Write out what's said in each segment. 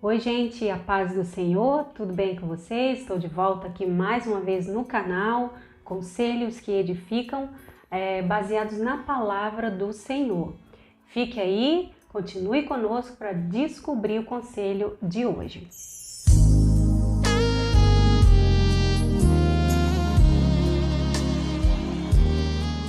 Oi, gente, a paz do Senhor, tudo bem com vocês? Estou de volta aqui mais uma vez no canal Conselhos que Edificam, baseados na palavra do Senhor. Fique aí, continue conosco para descobrir o conselho de hoje. O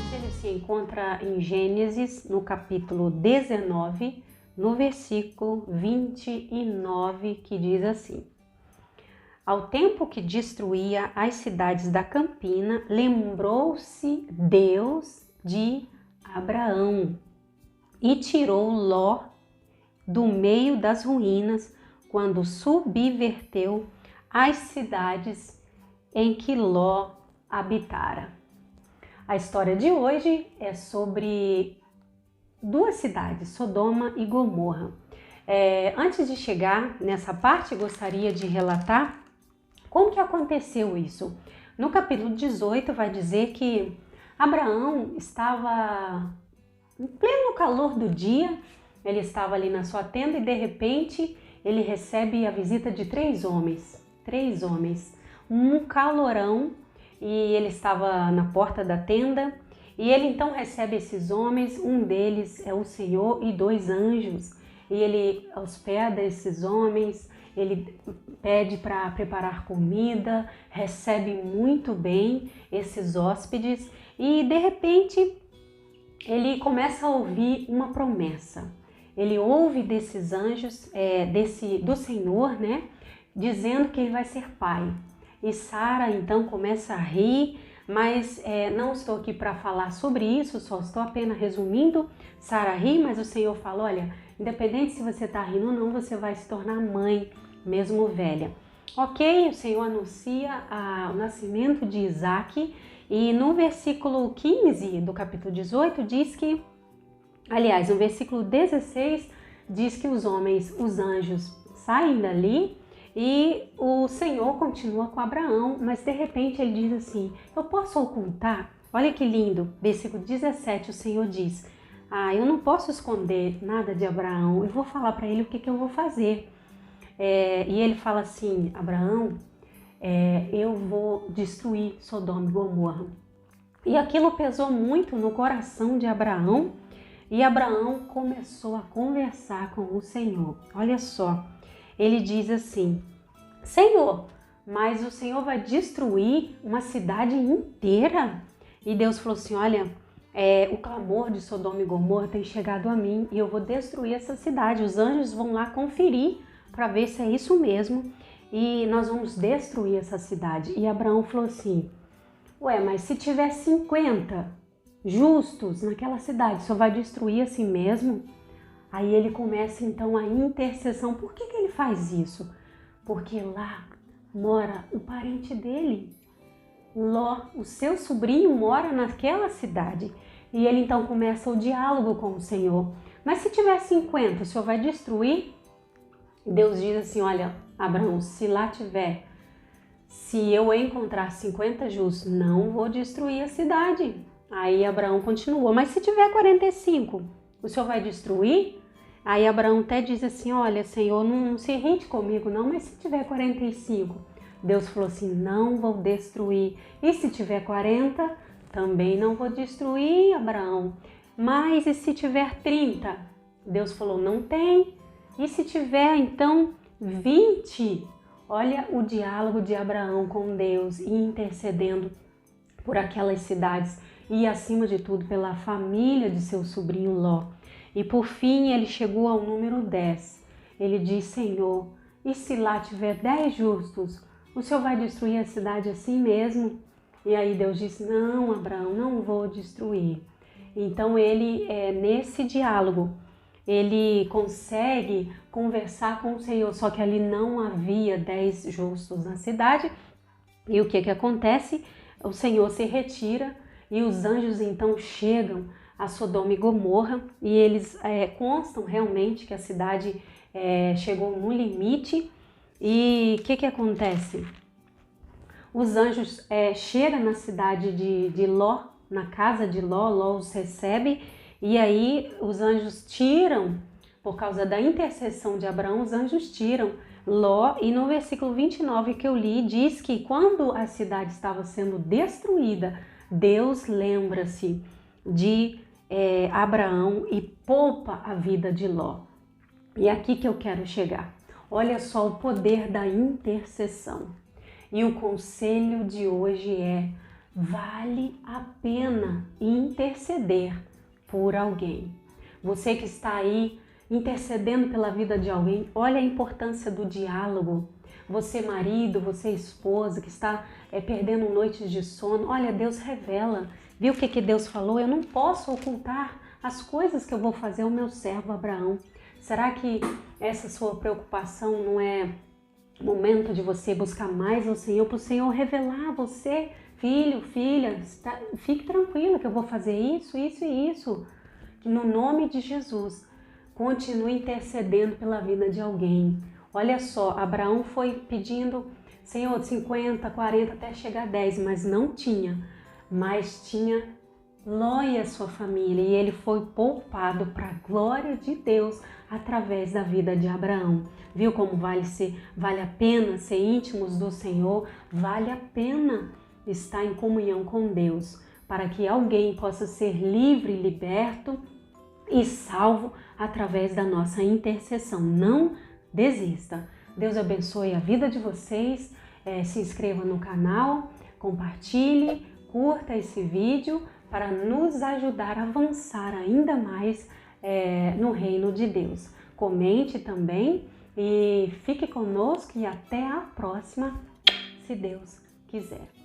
conselho se encontra em Gênesis, no capítulo 19, no versículo 29, que diz assim: Ao tempo que destruía as cidades da campina, lembrou-se Deus de Abraão e tirou Ló do meio das ruínas quando subverteu as cidades em que Ló habitara. A história de hoje é sobre duas cidades, Sodoma e Gomorra. Antes de chegar nessa parte, gostaria de relatar como que aconteceu isso. No capítulo 18 vai dizer que Abraão estava em pleno calor do dia, ele estava ali na sua tenda e de repente ele recebe a visita de três homens, um calorão, e ele estava na porta da tenda. E ele então recebe esses homens, um deles é o Senhor e dois anjos. E ele hospeda esses homens, ele pede para preparar comida, recebe muito bem esses hóspedes e de repente ele começa a ouvir uma promessa. Ele ouve desses anjos, do Senhor, né, dizendo que ele vai ser pai. E Sara então começa a rir. Mas não estou aqui para falar sobre isso, só estou apenas resumindo. Sara ri, mas o Senhor fala, olha, independente se você está rindo ou não, você vai se tornar mãe, mesmo velha. Ok, o Senhor anuncia o nascimento de Isaac e no versículo 15 do capítulo 18 diz que, aliás, no versículo 16 diz que os anjos saem dali. E o Senhor continua com Abraão, mas de repente ele diz assim, eu posso ocultar? Olha que lindo, versículo 17, o Senhor diz, eu não posso esconder nada de Abraão, eu vou falar para ele o que eu vou fazer. E ele fala assim, Abraão, eu vou destruir Sodoma e Gomorra. E aquilo pesou muito no coração de Abraão, e Abraão começou a conversar com o Senhor. Olha só. Ele diz assim, Senhor, mas o Senhor vai destruir uma cidade inteira? E Deus falou assim, olha, o clamor de Sodoma e Gomorra tem chegado a mim e eu vou destruir essa cidade. Os anjos vão lá conferir para ver se é isso mesmo e nós vamos destruir essa cidade. E Abraão falou assim, mas se tiver 50 justos naquela cidade, o Senhor vai destruir assim mesmo? Aí ele começa então a intercessão. Por que ele faz isso? Porque lá mora o parente dele. Ló, o seu sobrinho, mora naquela cidade. E ele então começa o diálogo com o Senhor. Mas se tiver 50, o Senhor vai destruir? Deus diz assim, olha, Abraão, se eu encontrar 50 justos, não vou destruir a cidade. Aí Abraão continuou, mas se tiver 45, o Senhor vai destruir? Aí Abraão até diz assim, olha, Senhor, não se irrite comigo não, mas se tiver 45, Deus falou assim, não vou destruir. E se tiver 40, também não vou destruir, Abraão. Mas e se tiver 30? Deus falou, não tem. E se tiver então 20? Olha o diálogo de Abraão com Deus e intercedendo por aquelas cidades e acima de tudo pela família de seu sobrinho Ló. E por fim ele chegou ao número 10. Ele diz, Senhor, e se lá tiver 10 justos, o Senhor vai destruir a cidade assim mesmo? E aí Deus diz, não, Abraão, não vou destruir. Então ele, nesse diálogo, ele consegue conversar com o Senhor, só que ali não havia 10 justos na cidade. E o que acontece? O Senhor se retira e os anjos então chegam a Sodoma e Gomorra e eles constam realmente que a cidade chegou no limite. E o que acontece? Os anjos chegam na cidade de Ló, na casa de Ló, Ló os recebe e aí os anjos tiram por causa da intercessão de Abraão, os anjos tiram Ló. E no versículo 29 que eu li, diz que quando a cidade estava sendo destruída, Deus lembra-se de Abraão e poupa a vida de Ló. E é aqui que eu quero chegar. Olha só o poder da intercessão. E o conselho de hoje é: vale a pena interceder por alguém. Você que está aí intercedendo pela vida de alguém, olha a importância do diálogo. Você marido, você esposa que está perdendo noites de sono, olha, Deus revela. Viu o que Deus falou? Eu não posso ocultar as coisas que eu vou fazer ao meu servo Abraão. Será que essa sua preocupação não é momento de você buscar mais ao Senhor, para o Senhor revelar a você, filho, filha, fique tranquilo que eu vou fazer isso, isso e isso. Que no nome de Jesus, continue intercedendo pela vida de alguém. Olha só, Abraão foi pedindo, Senhor, 50, 40, até chegar a 10, mas não tinha. Mas tinha Ló e a sua família, e ele foi poupado para a glória de Deus através da vida de Abraão. Viu como vale a pena ser íntimos do Senhor? Vale a pena estar em comunhão com Deus, para que alguém possa ser livre, liberto e salvo através da nossa intercessão. Não desista. Deus abençoe a vida de vocês. Se inscreva no canal, compartilhe, curta esse vídeo para nos ajudar a avançar ainda mais no reino de Deus. Comente também e fique conosco e até a próxima, se Deus quiser.